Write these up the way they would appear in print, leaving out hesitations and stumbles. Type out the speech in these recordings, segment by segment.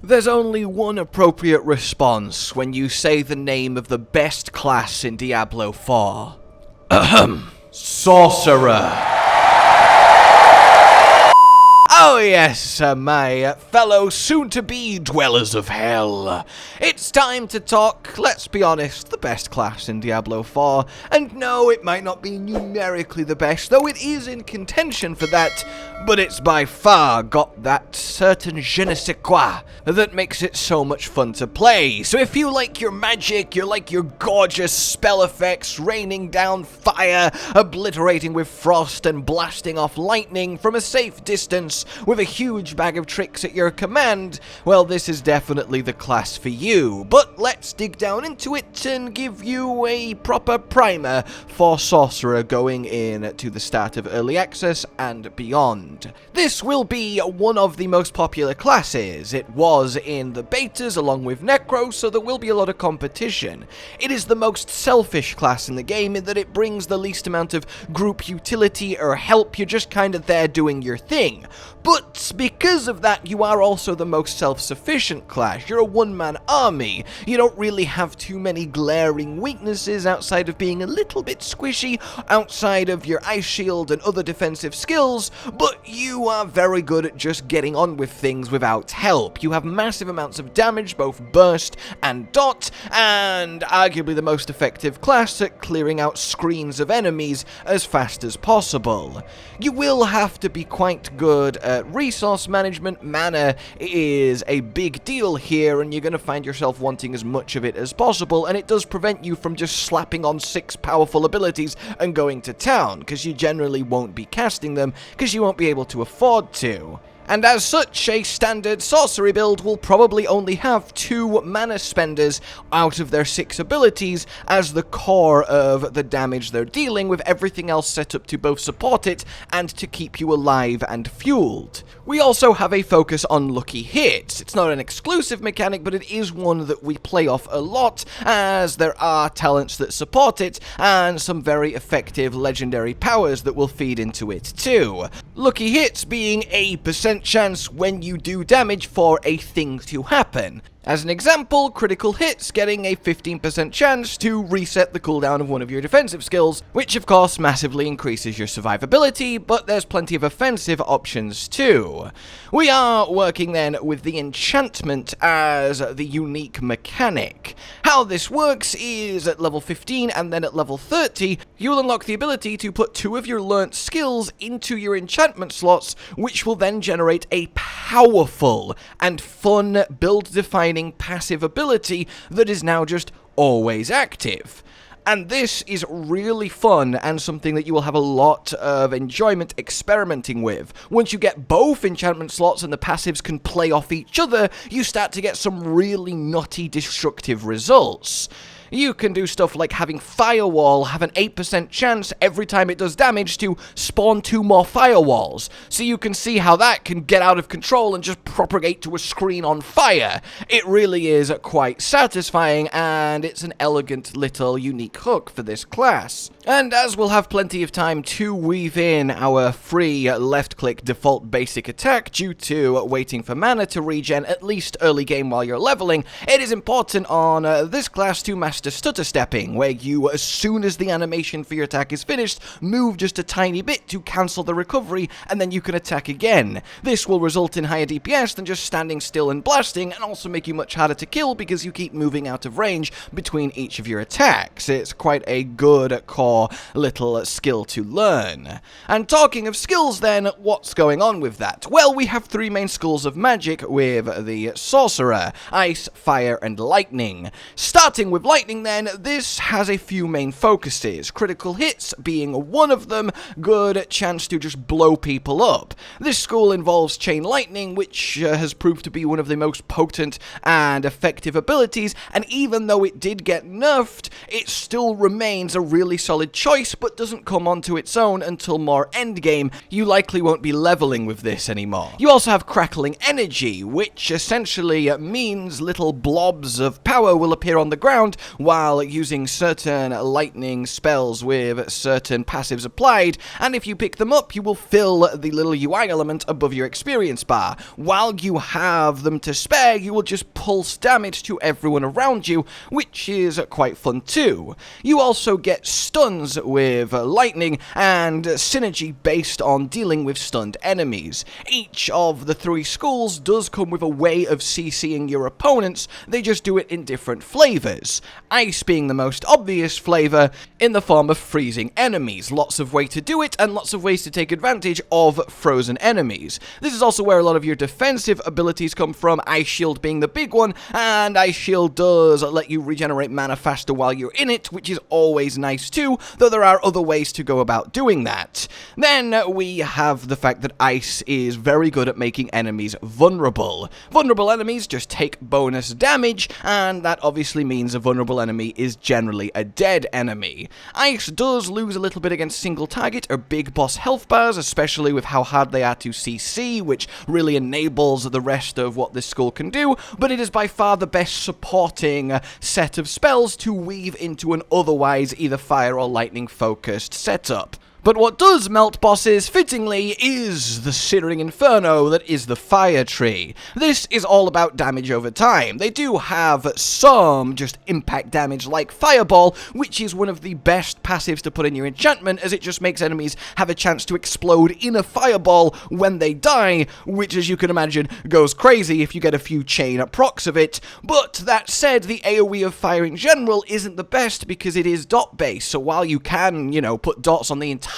There's only one appropriate response when you say the name of the best class in Diablo 4. Ahem. Sorcerer. Oh yes, my fellow soon-to-be dwellers of hell. It's time to talk, let's be honest, the best class in Diablo 4. And no, it might not be numerically the best, though it is in contention for that, but it's by far got that certain je ne sais quoi that makes it so much fun to play. So if you like your magic, you like your gorgeous spell effects, raining down fire, obliterating with frost, and blasting off lightning from a safe distance, with a huge bag of tricks at your command, well, this is definitely the class for you. But let's dig down into it and give you a proper primer for Sorcerer going in to the start of Early Access and beyond. This will be one of the most popular classes. It was in the betas along with Necro, so there will be a lot of competition. It is the most selfish class in the game in that it brings the least amount of group utility or help. You're just kind of there doing your thing. But because of that, you are also the most self-sufficient class. You're a one-man army. You don't really have too many glaring weaknesses outside of being a little bit squishy, outside of your ice shield and other defensive skills, but you are very good at just getting on with things without help. You have massive amounts of damage, both burst and dot, and arguably the most effective class at clearing out screens of enemies as fast as possible. You will have to be quite good at resource management. Mana is a big deal here, and you're going to find yourself wanting as much of it as possible, and it does prevent you from just slapping on 6 powerful abilities and going to town, because you generally won't be casting them, because you won't be able to afford to. And as such, a standard sorcery build will probably only have 2 mana spenders out of their 6 abilities as the core of the damage they're dealing, with everything else set up to both support it and to keep you alive and fueled. We also have a focus on lucky hits. It's not an exclusive mechanic, but it is one that we play off a lot, as there are talents that support it, and some very effective legendary powers that will feed into it too. Lucky hits being a % chance when you do damage for a thing to happen. As an example, critical hits getting a 15% chance to reset the cooldown of one of your defensive skills, which of course massively increases your survivability, but there's plenty of offensive options too. We are working then with the Enchantment as the unique mechanic. How this works is at level 15 and then at level 30, you'll unlock the ability to put 2 of your learnt skills into your enchantment slots, which will then generate a powerful and fun build-defining passive ability that is now just always active. And this is really fun and something that you will have a lot of enjoyment experimenting with. Once you get both enchantment slots and the passives can play off each other, you start to get some really nutty destructive results. You can do stuff like having Firewall have an 8% chance every time it does damage to spawn 2 more firewalls. So you can see how that can get out of control and just propagate to a screen on fire. It really is quite satisfying, and it's an elegant little unique hook for this class. And as we'll have plenty of time to weave in our free left-click default basic attack due to waiting for mana to regen at least early game while you're leveling, it is important on this class to master stutter stepping, where you, as soon as the animation for your attack is finished, move just a tiny bit to cancel the recovery, and then you can attack again. This will result in higher DPS than just standing still and blasting, and also make you much harder to kill because you keep moving out of range between each of your attacks. It's quite a good core little skill to learn. And talking of skills then, what's going on with that? Well, we have 3 main schools of magic with the Sorcerer: Ice, Fire, and Lightning. Starting with Lightning then, this has a few main focuses, critical hits being one of them, good chance to just blow people up. This school involves Chain Lightning, which has proved to be one of the most potent and effective abilities, and even though it did get nerfed, it still remains a really solid choice, but doesn't come onto its own until more endgame. You likely won't be leveling with this anymore. You also have Crackling Energy, which essentially means little blobs of power will appear on the ground while using certain lightning spells with certain passives applied, and if you pick them up, you will fill the little UI element above your experience bar. While you have them to spare, you will just pulse damage to everyone around you, which is quite fun too. You also get stuns with lightning and synergy based on dealing with stunned enemies. Each of the 3 schools does come with a way of CCing your opponents, they just do it in different flavors. Ice being the most obvious flavor in the form of freezing enemies. Lots of ways to do it and lots of ways to take advantage of frozen enemies. This is also where a lot of your defensive abilities come from, Ice Shield being the big one, and Ice Shield does let you regenerate mana faster while you're in it, which is always nice too, though there are other ways to go about doing that. Then we have the fact that Ice is very good at making enemies vulnerable. Vulnerable enemies just take bonus damage, and that obviously means a vulnerable enemy is generally a dead enemy. Ice does lose a little bit against single target or big boss health bars, especially with how hard they are to CC, which really enables the rest of what this school can do, but it is by far the best supporting set of spells to weave into an otherwise either fire or lightning focused setup. But what does melt bosses, fittingly, is the Searing Inferno that is the Fire Tree. This is all about damage over time. They do have some just impact damage like Fireball, which is one of the best passives to put in your enchantment, as it just makes enemies have a chance to explode in a fireball when they die, which, as you can imagine, goes crazy if you get a few chain procs of it. But that said, the AoE of fire in general isn't the best because it is dot-based, so while you can, put dots on the entire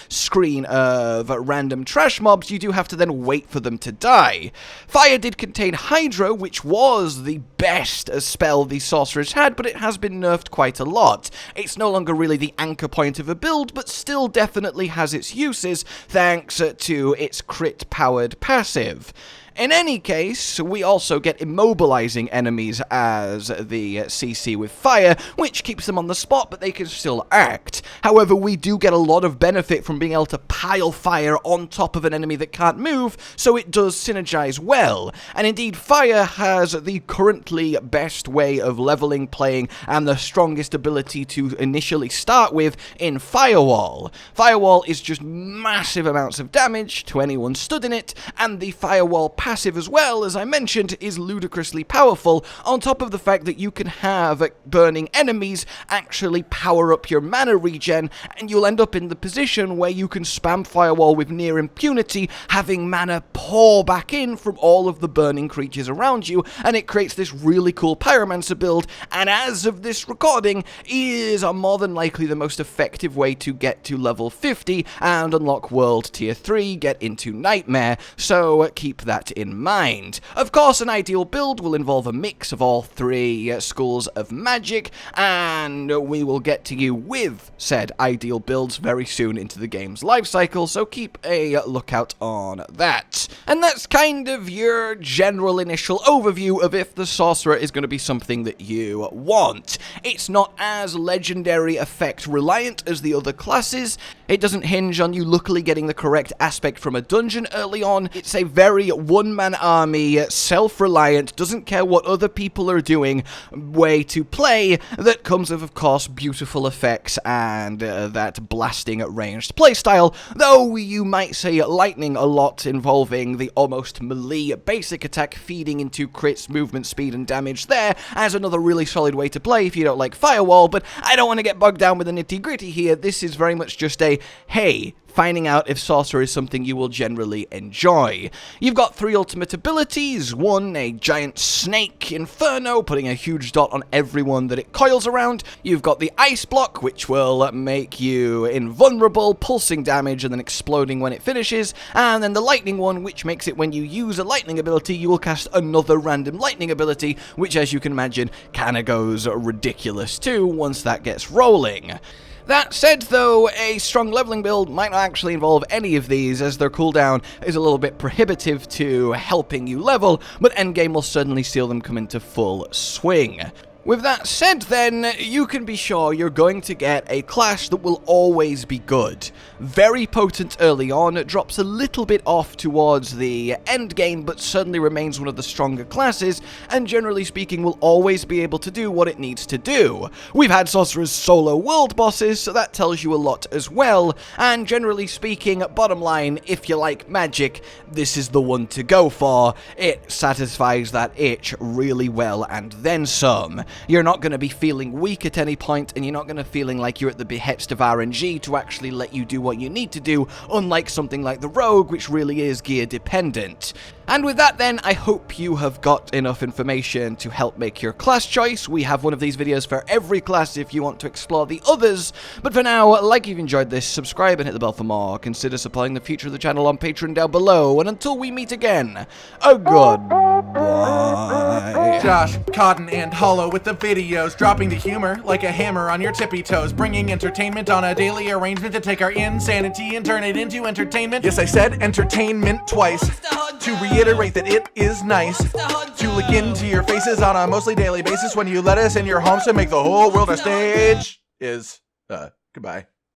screen of random trash mobs, you do have to then wait for them to die. Fire did contain Hydra, which was the best spell the Sorceress had, but it has been nerfed quite a lot. It's no longer really the anchor point of a build, but still definitely has its uses, thanks to its crit-powered passive. In any case, we also get immobilizing enemies as the CC with fire, which keeps them on the spot, but they can still act. However, we do get a lot of benefit from being able to pile fire on top of an enemy that can't move, so it does synergize well. And indeed, fire has the currently best way of leveling playing and the strongest ability to initially start with in Firewall. Firewall is just massive amounts of damage to anyone stood in it, and the Firewall passive as well, as I mentioned, is ludicrously powerful, on top of the fact that you can have burning enemies actually power up your mana regen, and you'll end up in the position where you can spam Firewall with near impunity, having mana pour back in from all of the burning creatures around you, and it creates this really cool Pyromancer build, and as of this recording, is more than likely the most effective way to get to level 50 and unlock World Tier 3, get into Nightmare, so keep that in mind. Of course, an ideal build will involve a mix of all 3 schools of magic, and we will get to you with said ideal builds very soon into the game's lifecycle, so keep a lookout on that. And that's kind of your general initial overview of if the Sorcerer is going to be something that you want. It's not as legendary effect reliant as the other classes. It doesn't hinge on you luckily getting the correct aspect from a dungeon early on. It's a very one-man army, self-reliant, doesn't care what other people are doing way to play that comes with, of course, beautiful effects and that blasting at ranged playstyle, though you might say lightning a lot, involving the almost melee basic attack feeding into crits, movement speed, and damage there as another really solid way to play if you don't like Firewall, but I don't want to get bogged down with the nitty-gritty here. This is very much just a, hey, finding out if Sorcerer is something you will generally enjoy. You've got 3 ultimate abilities. 1, a giant snake inferno, putting a huge dot on everyone that it coils around. You've got the ice block, which will make you invulnerable, pulsing damage and then exploding when it finishes. And then the lightning one, which makes it when you use a lightning ability, you will cast another random lightning ability, which, as you can imagine, kinda goes ridiculous too once that gets rolling. That said, though, a strong leveling build might not actually involve any of these, as their cooldown is a little bit prohibitive to helping you level, but endgame will certainly see them come into full swing. With that said then, you can be sure you're going to get a class that will always be good. Very potent early on, it drops a little bit off towards the end game, but certainly remains one of the stronger classes, and generally speaking will always be able to do what it needs to do. We've had Sorcerer's solo world bosses, so that tells you a lot as well, and generally speaking, bottom line, if you like magic, this is the one to go for. It satisfies that itch really well, and then some. You're not going to be feeling weak at any point, and you're not going to feeling like you're at the behest of RNG to actually let you do what you need to do, unlike something like the Rogue, which really is gear dependent. And with that then, I hope you have got enough information to help make your class choice. We have one of these videos for every class if you want to explore the others. But for now, like if you've enjoyed this, subscribe and hit the bell for more. Consider supporting the future of the channel on Patreon down below. And until we meet again, a goodbye. Josh, Cotton, and Hollow with the videos, dropping the humor like a hammer on your tippy toes, bringing entertainment on a daily arrangement to take our insanity and turn it into entertainment. Yes, I said entertainment twice, to reiterate that it is nice to look into your faces on a mostly daily basis when you let us in your homes to make the whole world a stage. Goodbye.